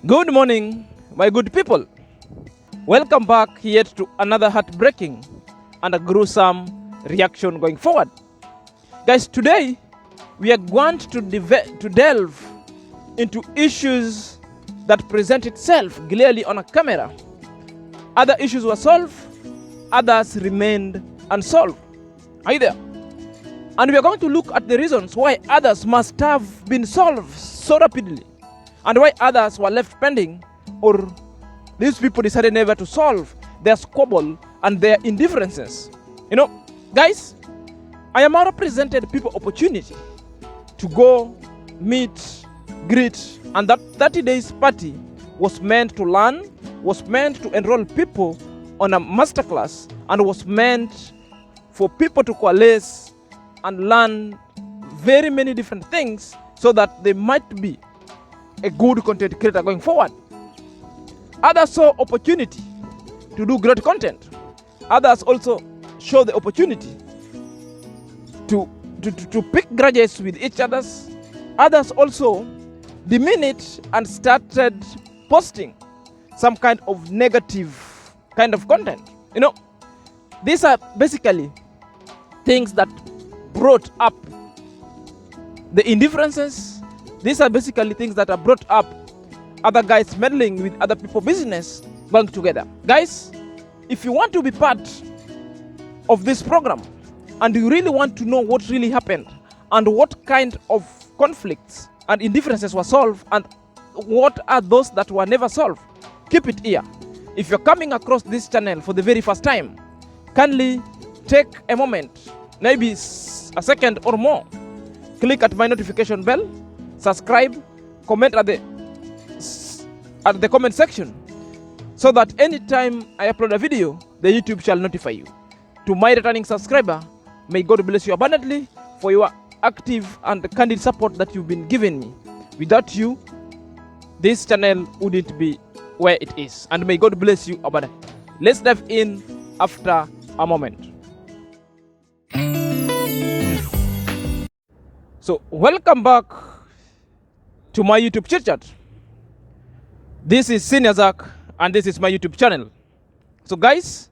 Good morning, my good people. Welcome back yet to another heartbreaking and a gruesome reaction going forward. Guys, today we are going to delve into issues that present itself clearly on a camera. Other issues were solved, others remained unsolved. Are you there? And we are going to look at the reasons why others must have been solved so rapidly, and why others were left pending, or these people decided never to solve their squabble and their indifferences. You know, guys, I am represented people opportunity to go, meet, greet, and that 30 days party was meant to learn, was meant to enroll people on a masterclass, and was meant for people to coalesce and learn very many different things so that they might be a good content creator going forward. Others saw opportunity to do great content. Others also show the opportunity to pick grudges with each others. Others also demean it and started posting some kind of negative kind of content. You know, these are basically things that brought up the indifferences. These are basically things that are brought up other guys meddling with other people's business going together. Guys, if you want to be part of this program and you really want to know what really happened and what kind of conflicts and indifferences were solved and what are those that were never solved, keep it here. If you're coming across this channel for the very first time, kindly take a moment, maybe a second or more, click at my notification bell, subscribe, comment at the comment section, so that anytime I upload a video, the YouTube shall notify you. To my returning subscriber, may God bless you abundantly for your active and candid support that you've been giving me. Without you, this channel wouldn't be where it is. And may God bless you abundantly. Let's dive in after a moment. So, welcome back to my YouTube chit-chat. This is SnrZack and this is my YouTube channel. So guys,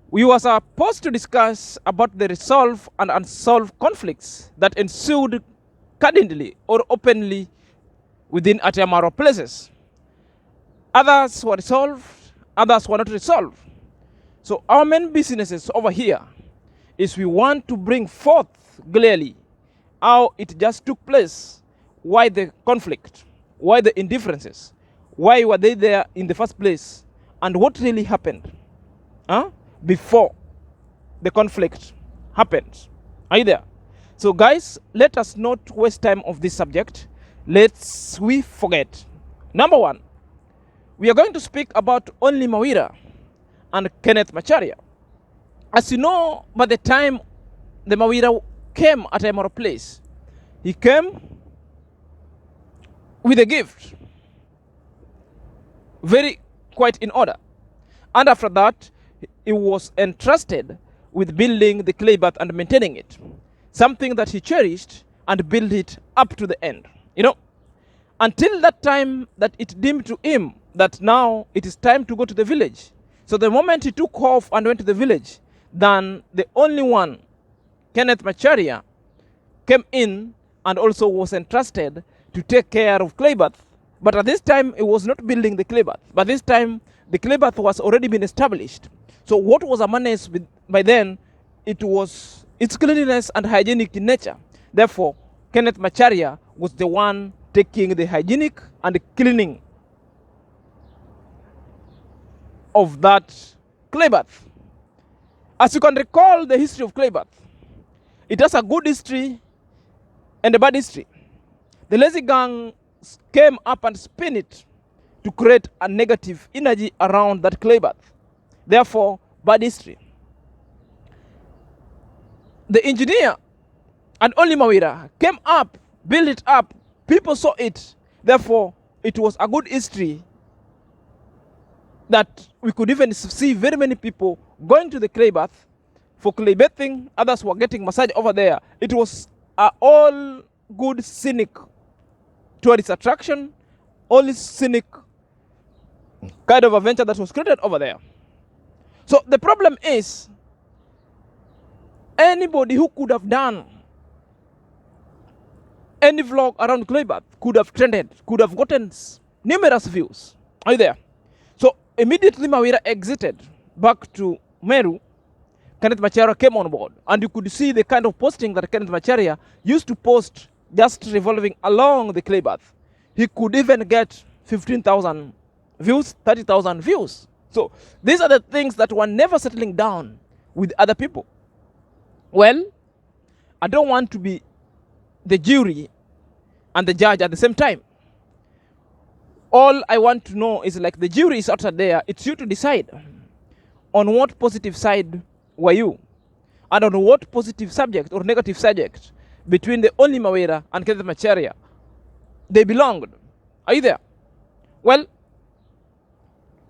we were supposed to discuss about the resolved and unsolved conflicts that ensued candidly or openly within Atamaro places. Others were resolved, others were not resolved. So our main businesses over here is we want to bring forth clearly how it just took place, why the conflict, why the indifferences, why were they there in the first place, and what really happened before the conflict happened. Are you there? So guys, let us not waste time of this subject. Let's we forget. Number one, we are going to speak about only Maira and Macharia. As you know, by the time the Maira came at a place, he came with a gift, very quite in order. And after that, he was entrusted with building the clay bath and maintaining it, something that he cherished and built it up to the end. You know, until that time that it deemed to him that now it is time to go to the village. So the moment he took off and went to the village, then the only one, Macharia, came in and also was entrusted to take care of clay bath. But at this time, it was not building the clay bath. But this time, the clay bath was already been established. So what was a menace by then, it was its cleanliness and hygienic in nature. Therefore, Macharia was the one taking the hygienic and the cleaning of that clay bath. As you can recall the history of clay bath, it has a good history and a bad history. The lazy gang came up and spin it to create a negative energy around that clay bath. Therefore, bad history. The engineer and only Maira came up, built it up, people saw it. Therefore, it was a good history that we could even see very many people going to the clay bath for clay bathing. Others were getting massage over there. It was all good scenic tourist attraction, all this scenic kind of adventure that was created over there. So the problem is, anybody who could have done any vlog around clay bath could have trended, could have gotten numerous views. Are you there? So immediately Maira exited back to Meru, Kenneth Macharia came on board, and you could see the kind of posting that Kenneth Macharia used to post just revolving along the clay bath. He could even get 15,000 views, 30,000 views. So these are the things that were never settling down with other people. Well, I don't want to be the jury and the judge at the same time. All I want to know is, like, the jury is outside there. It's you to decide on what positive side were you, and on what positive subject or negative subject between the only Maira and Kenneth Macharia they belonged. Are you there? Well,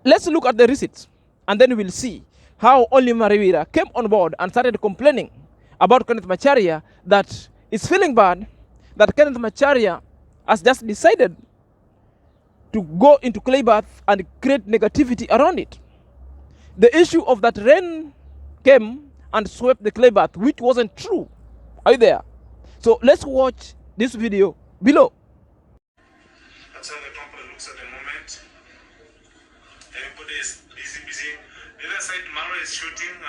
let's look at the receipts, and then we'll see how only Maira came on board and started complaining about Kenneth Macharia, that it's feeling bad that Kenneth Macharia has just decided to go into clay bath and create negativity around it. The issue of that rain came and swept the clay bath, which wasn't true. Are you there? So let's watch this video below. That's how the company looks at the moment. Everybody is busy. The other side, Maro is shooting, and I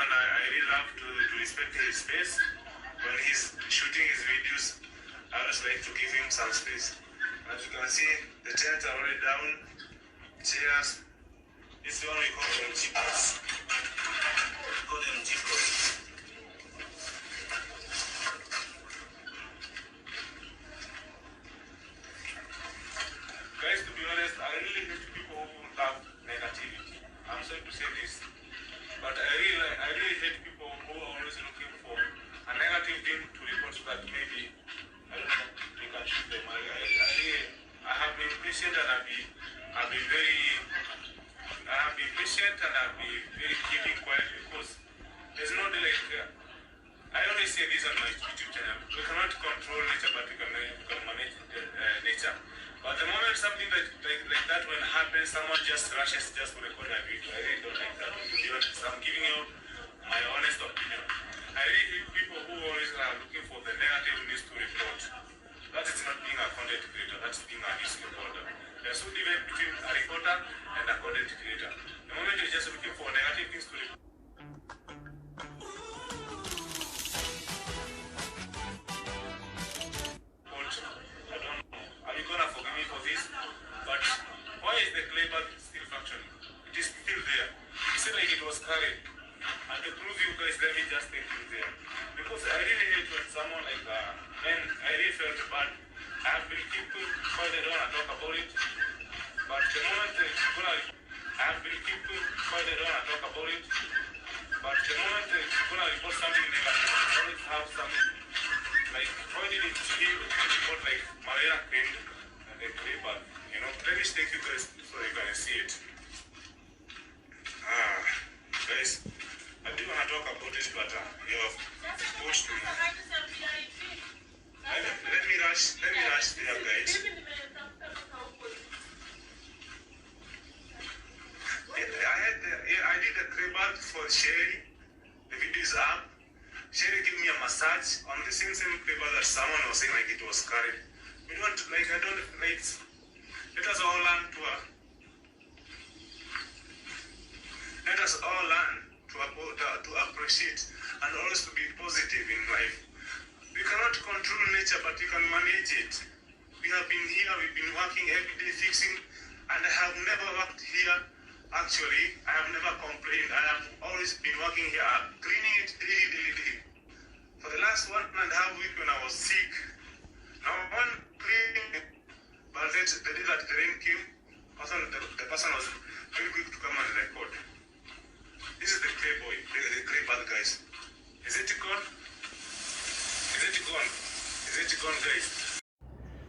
really love to respect his space. When he's shooting his videos, I always like to give him some space. As you can see, the tents are already down, chairs. This one we call them jeepers. Guys, to be honest, I really hate people who love negativity. I'm sorry to say this, but I really hate people who are always looking for a negative thing to report so that maybe, I don't know, they can shoot them. I have been patient, and I've been patient, and I've been very keeping quiet, because there's no like. I always say this on my YouTube channel: we cannot control nature, but we can manage nature. But the moment something like that when happens, someone just rushes just to record a video. I really don't like that. To be honest, I'm giving you my honest opinion. I really hate people who always are looking for the negative news to report. That is not being a content creator. That's being a news reporter. There's no difference between a reporter and a content creator. The moment you're just looking for negative things to report. I don't know. Are you gonna forgive me for this? But why is the clay bath still functioning? It is still there. It seemed like it was carried. And to prove you guys, let me just take you there. Because I really hate when someone like man, I really felt bad. I have been keeping quiet, I don't want to talk about it. But the moment I have been keeping quiet, I don't want to talk about it. But the moment you're gonna report something negative, I always have something. Like, why did it report like Maira came and the clay bath? You know, let me take you guys so you can see it. Guys, I do want to talk about it, but you have pushed me. Let me rush there, guys. I did a clay bath for Sherry. The video is up. Sherry gave me a massage on the same paper that someone was saying like it was carried. We don't like, I don't like. Let us all learn to appreciate and always to be positive in life. We cannot control nature, but we can manage it. We have been here, we've been working every day fixing, and I have never worked here. Actually, I have never complained. I have always been working here, cleaning it daily. For the last 1.5 weeks when I was sick, now one cleaning, but the day that the rain came, the person was very quick to come and record. This is the clay boy, the clay bath, guys. Is it gone? Is it gone, guys?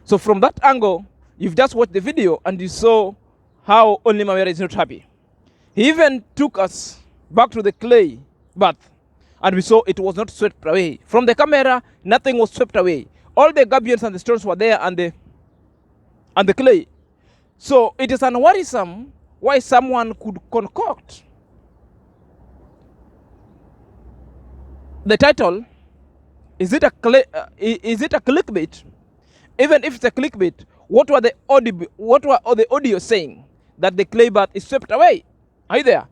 So from that angle, you've just watched the video and you saw how only Maira is not happy. He even took us back to the clay bath, and we saw it was not swept away. From the camera, nothing was swept away. All the gabions and the stones were there, and the clay. So it is unworrisome why someone could concoct the title. Is it a clickbait? Even if it's a clickbait, what were the audio saying? That the clay bath is swept away. Are you there?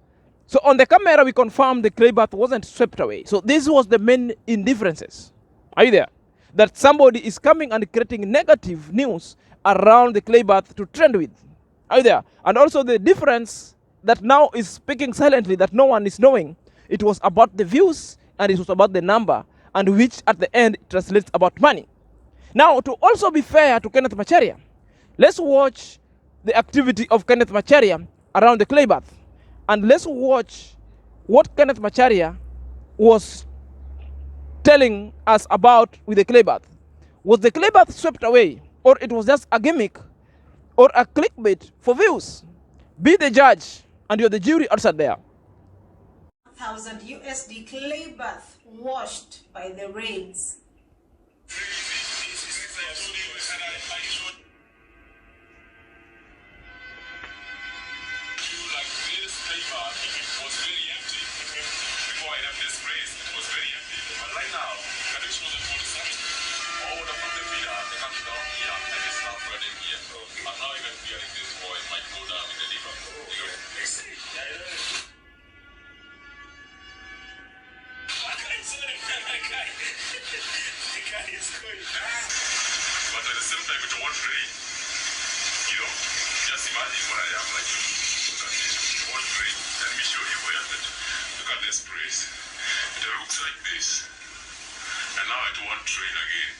So on the camera, we confirmed the clay bath wasn't swept away. So this was the main indifferences. Are you there? That somebody is coming and creating negative news around the clay bath to trend with. Are you there? And also the difference that now is speaking silently, that no one is knowing. It was about the views and it was about the number, and which at the end translates about money. Now, to also be fair to Kenneth Macharia, let's watch the activity of Kenneth Macharia around the clay bath. And let's watch what Kenneth Macharia was telling us about with the clay bath. Was the clay bath swept away, or it was just a gimmick or a clickbait for views? Be the judge, and you're the jury outside there. $1,000 clay bath washed by the rains. But at the same time, it won't rain. You know, just imagine what I am like. Look at this. It won't rain. Let me show you where that. Look at this place. It looks like this. And now it won't rain again.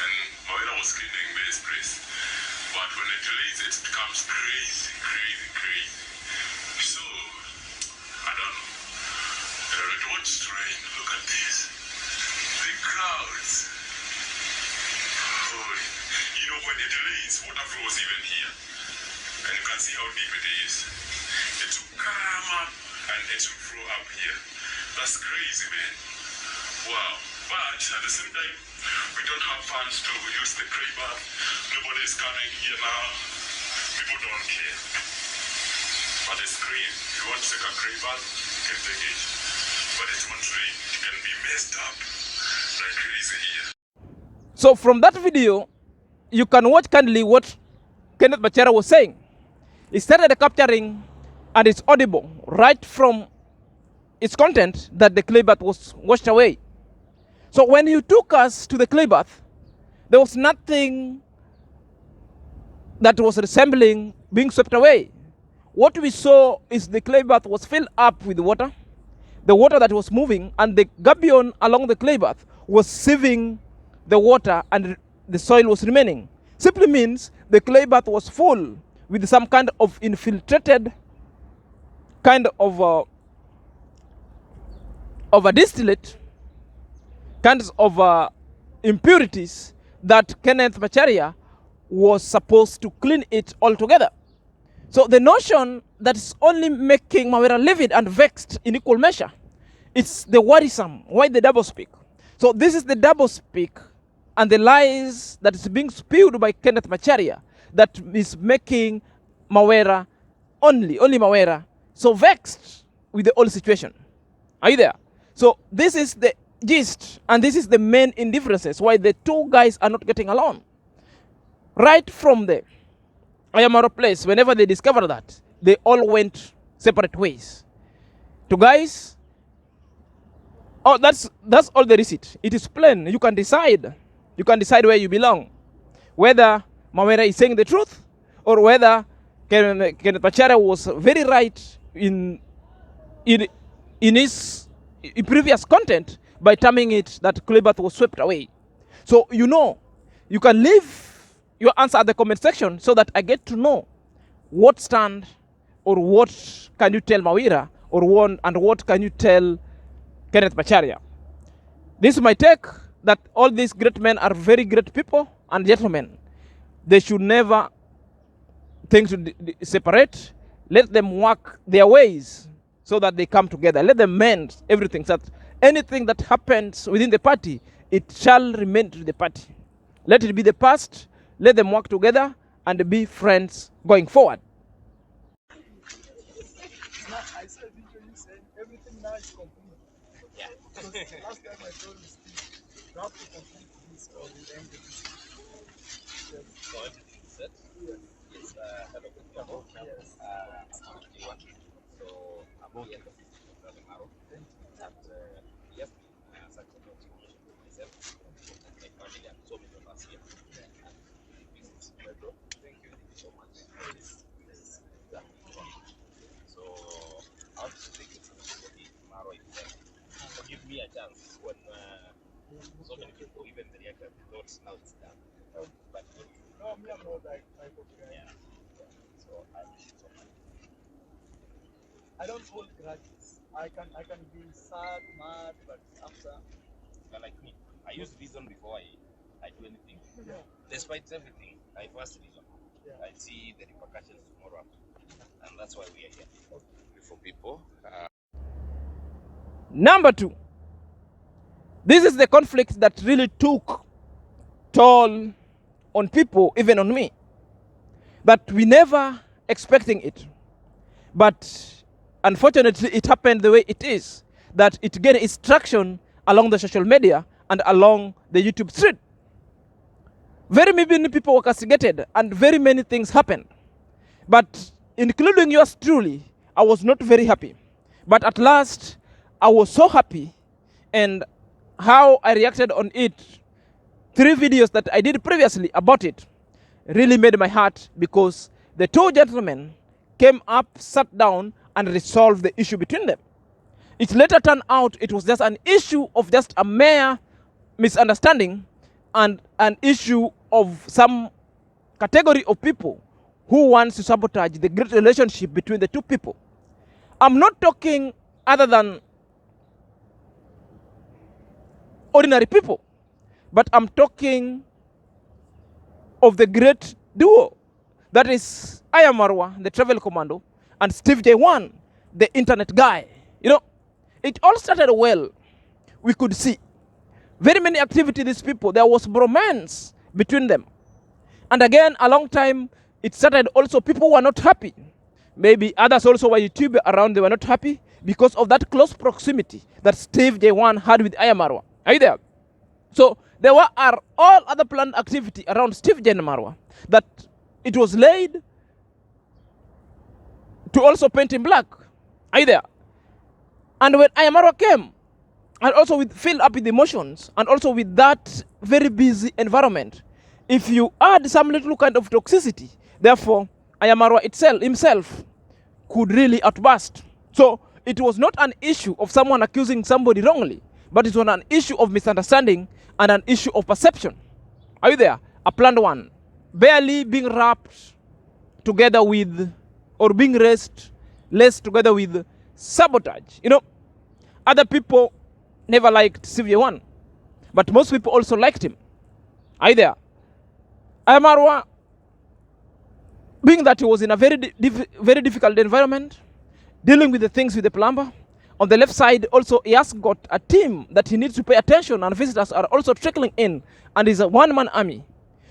And Maira was cleaning this place. But when it rains, it becomes crazy, crazy, crazy. So, I don't know. It won't rain. Look at this. The crowds. Oh, you know, when it rains, water flows even here. And you can see how deep it is. It will come up and it will flow up here. That's crazy, man. Wow. But at the same time, we don't have funds to use the clay bath. Nobody is coming here now. People don't care. But it's clean. If you want to take a clay bath, you can take it. But it won't rain. It can be messed up like crazy here. So from that video, you can watch kindly what Kenneth Macharia was saying. He started capturing, and it's audible right from its content, that the clay bath was washed away. So when he took us to the clay bath, there was nothing that was resembling being swept away. What we saw is the clay bath was filled up with water, the water that was moving, and the gabion along the clay bath was sieving the water, and the soil was remaining. Simply means the clay bath was full with some kind of infiltrated kind of a distillate, kinds of impurities that Kenneth Macharia was supposed to clean it all together. So the notion that is only making Maira livid and vexed in equal measure, it's the worrisome. Why the double speak? So this is the double speak and the lies that is being spewed by Kenneth Macharia that is making Maira, only Maira, so vexed with the whole situation. Are you there? So this is the gist, and this is the main indifferences why the two guys are not getting along. Right from the I Am QAROL place, whenever they discovered that, they all went separate ways. To guys, oh, that's all there is it. It is plain. You can decide. You can decide where you belong. Whether Maira is saying the truth, or whether Kenneth Macharia was very right in his previous content by terming it that clay bath was swept away. So you can leave your answer at the comment section so that I get to know what stand or what can you tell Maira, or what can you tell Kenneth Macharia. This is my take, that all these great men are very great people and gentlemen. They should never think to separate. Let them work their ways so that they come together. Let them mend everything, so that anything that happens within the party, it shall remain to the party. Let it be the past. Let them work together and be friends going forward. Now, I saw a video you saying everything now is complete. Yeah. Because last time I told you, Steve, you have to complete this or you end it. Yes. So everything is set. Yes. Yes, hello, good people. Yes. I'm Jwan. So I'm here to Davyjnr. Thank you. And yes, such a lot of information for myself and my family and so many of us here. And this is my bro. Thank you so much. This is Zack. So I want to take it to the marwa itself. So give me a chance when so many people, even the reactor, thought now it's done. But No, me, I'm not that type of guy. yeah. So I appreciate so much. I don't hold grudges. I can be sad, mad, but after, But like me, I use reason before I do anything. yeah, Despite everything, I first reason. yeah. I see the repercussions tomorrow, and that's why we are here for people. Number 2, this is the conflict that really took toll on people, even on me, that we never expecting it. But unfortunately, it happened the way it is, that it gained its traction along the social media and along the YouTube street. Very many people were castigated and very many things happened. But including yours truly, I was not very happy. But at last, I was so happy, and how I reacted on it, 3 videos that I did previously about it, really made my heart, because the 2 gentlemen came up, sat down, and resolved the issue between them. It later turned out it was just an issue of just a mere misunderstanding and an issue of some category of people who wants to sabotage the great relationship between the 2 people. I'm not talking other than ordinary people, but I'm talking of the great duo, that is I Am Marwa, the travel commando, and Steve Jwan, the internet guy. You know, it all started well. We could see very many activity, these people, there was bromance between them. And again, a long time, it started also, people were not happy. Maybe others also were YouTube around, they were not happy because of that close proximity that Steve Jwan had with I Am Marwa. Are you there? So there are all other planned activity around Steve Marwa that it was laid to also paint in black. Are you there? And when I Am Marwa came, and also filled up with emotions, and also with that very busy environment, if you add some little kind of toxicity, therefore I Am Marwa himself could really outburst. So it was not an issue of someone accusing somebody wrongly, but it was an issue of misunderstanding and an issue of perception. Are you there? A planned one, barely being wrapped together with, or being laced together with sabotage. You know, other people never liked Steve Jwan, but most people also liked him. Are you there? I Am Marwa, being that he was in a very difficult environment, dealing with the things with the plumber, on the left side also he has got a team that he needs to pay attention, and visitors are also trickling in, and he's a one-man army.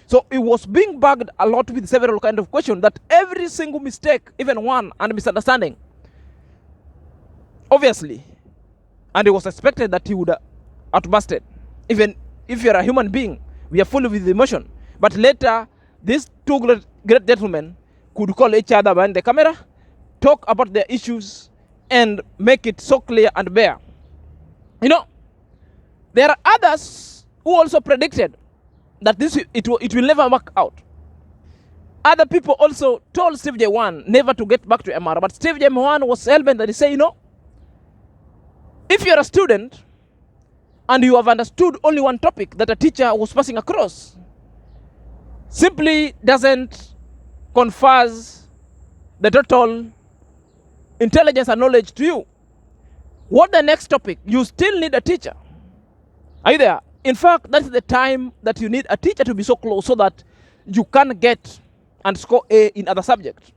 So he was being bugged a lot with several kind of questions, that every single mistake, even one, and misunderstanding, obviously, and it was expected that he would outbursted. Even if you're a human being, we are full with emotion. But later, these 2 great gentlemen could call each other behind the camera, talk about their issues, and make it so clear and bare. You know, there are others who also predicted that it will never work out. Other people also told Steve Jwan never to get back to MR, but Steve Jwan was hell-bent that he said, you know, if you're a student and you have understood only one topic that a teacher was passing across, simply doesn't confers the total intelligence and knowledge to you. What the next topic? You still need a teacher. Are you there? In fact, that's the time that you need a teacher to be so close so that you can get and score A in other subjects.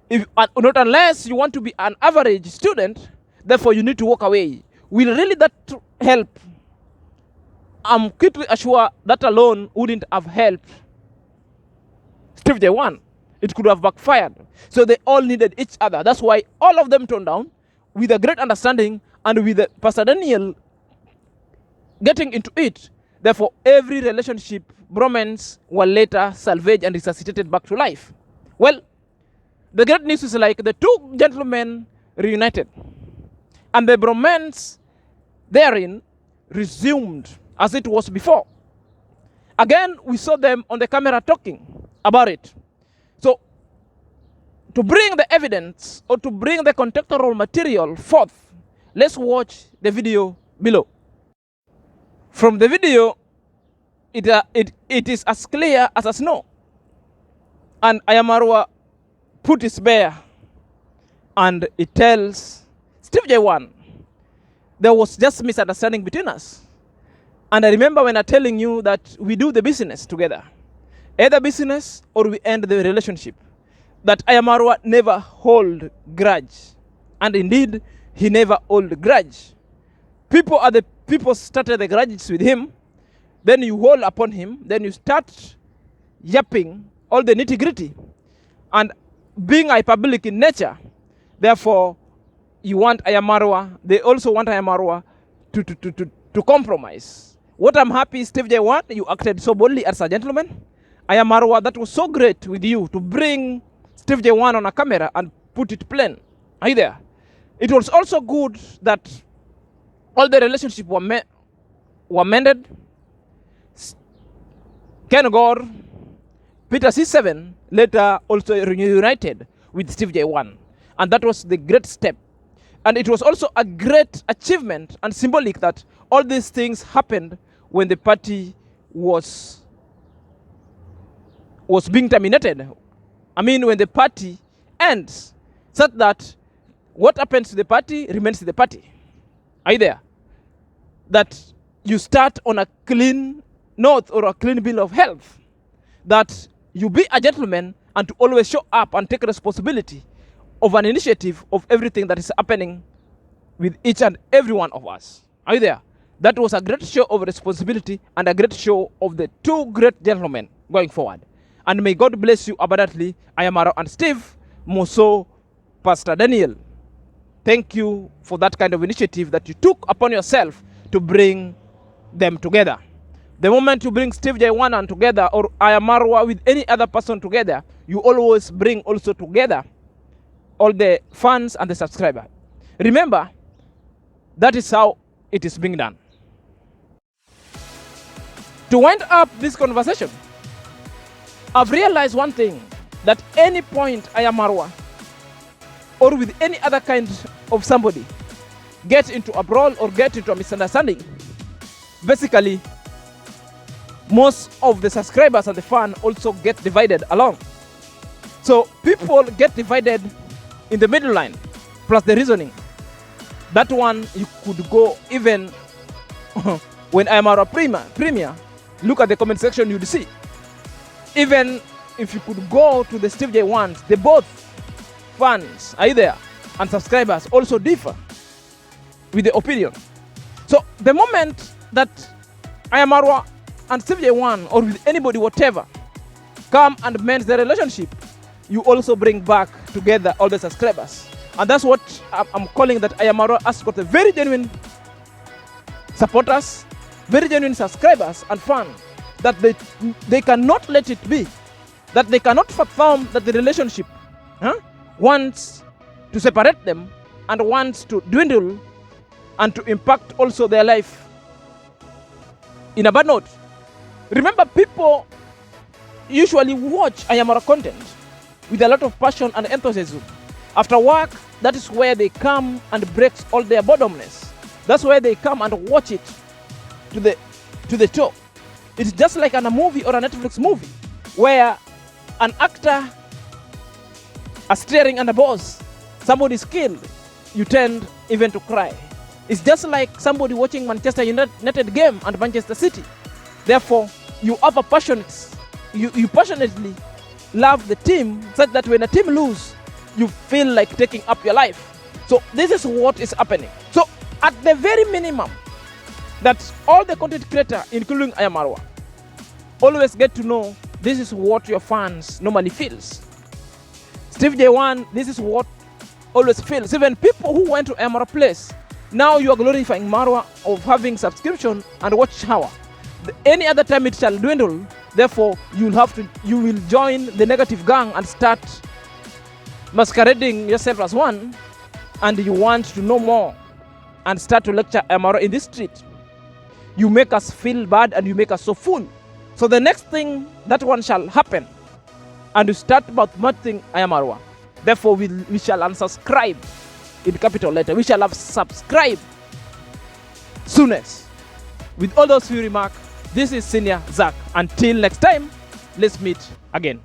Not unless you want to be an average student, therefore you need to walk away. Will really that help? I'm quickly assured that alone wouldn't have helped Steve Jwan. It could have backfired. So they all needed each other. That's why all of them turned down with a great understanding and with Pastor Daniel getting into it. Therefore, every relationship, bromance, were later salvaged and resuscitated back to life. Well, the great news is like the two gentlemen reunited. And the bromance therein resumed as it was before. Again, we saw them on the camera talking about it. So, to bring the evidence or to bring the contextual material forth, let's watch the video below. From the video, it is as clear as a snow. And Marwa put his bare, and it tells Steve Jwan, there was just misunderstanding between us. And I remember when I'm telling you that we do the business together, either business or we end the relationship, that Marwa never hold grudge. And indeed, he never hold grudge. People started the grudges with him, then you hold upon him, then you start yapping all the nitty-gritty. And being hyperbolic in nature, therefore, you want Marwa, they also want Marwa to compromise. What I'm happy, Steve Jwan, you acted so boldly as a gentleman. Marwa, that was so great with you to bring Steve Jwan on a camera and put it plain. Are you there? It was also good that all the relationships were mended. Ken Gore, Peter C7 later also reunited with Steve Jwan. And that was the great step. And it was also a great achievement and symbolic that all these things happened when the party was being terminated. I mean, when the party ends, such that what happens to the party remains to the party. Are you there? That you start on a clean note or a clean bill of health. That you be a gentleman and to always show up and take responsibility of an initiative of everything that is happening with each and every one of us. Are you there? That was a great show of responsibility and a great show of the two great gentlemen going forward. And may God bless you abundantly, Maira and Steve, more so Pastor Daniel. Thank you for that kind of initiative that you took upon yourself to bring them together. The moment you bring Steve Jwan and together, or Marwa with any other person together, you always bring also together all the fans and the subscribers. Remember, that is how it is being done. To wind up this conversation, I've realized one thing, that any point Marwa or with any other kind of somebody get into a brawl or get into a misunderstanding, basically most of the subscribers and the fan also get divided along. So people get divided in the middle line, plus the reasoning. That one you could go even when Marwa premier, look at the comment section, you'd see. Even if you could go to the Steve Jwan, they both fans are there and subscribers also differ with the opinion. So the moment that Marwa and Steve Jwan or with anybody whatever come and mend the relationship, you also bring back together all the subscribers. And that's what I'm calling that Marwa has got a very genuine supporters, very genuine subscribers and fans, that they cannot let it be, that they cannot fathom that the relationship wants to separate them and wants to dwindle and to impact also their life in a bad note. Remember, people usually watch Marwa content with a lot of passion and enthusiasm. After work, that is where they come and breaks all their boredomness. That's where they come and watch it to the top. It's just like in a movie or a Netflix movie where an actor is staring at a boss, somebody's killed, you tend even to cry. It's just like somebody watching Manchester United game and Manchester City. Therefore, you have a you passionately love the team such that when a team loses, you feel like taking up your life. So this is what is happening. So at the very minimum, that all the content creators, including Marwa, always get to know this is what your fans normally feels. Steve Jwan, this is what always feels. Even people who went to Marwa place, now you are glorifying Marwa of having subscription and watch hour. Any other time it shall dwindle. Therefore, you will join the negative gang and start masquerading yourself as one, and you want to know more and start to lecture Marwa in this street. You make us feel bad and you make us so full. So the next thing that one shall happen, and you start about mouthing Marwa. Therefore, we shall unsubscribe in capital letter. We shall have subscribed soonest. With all those few remarks, this is SnrZack. Until next time, let's meet again.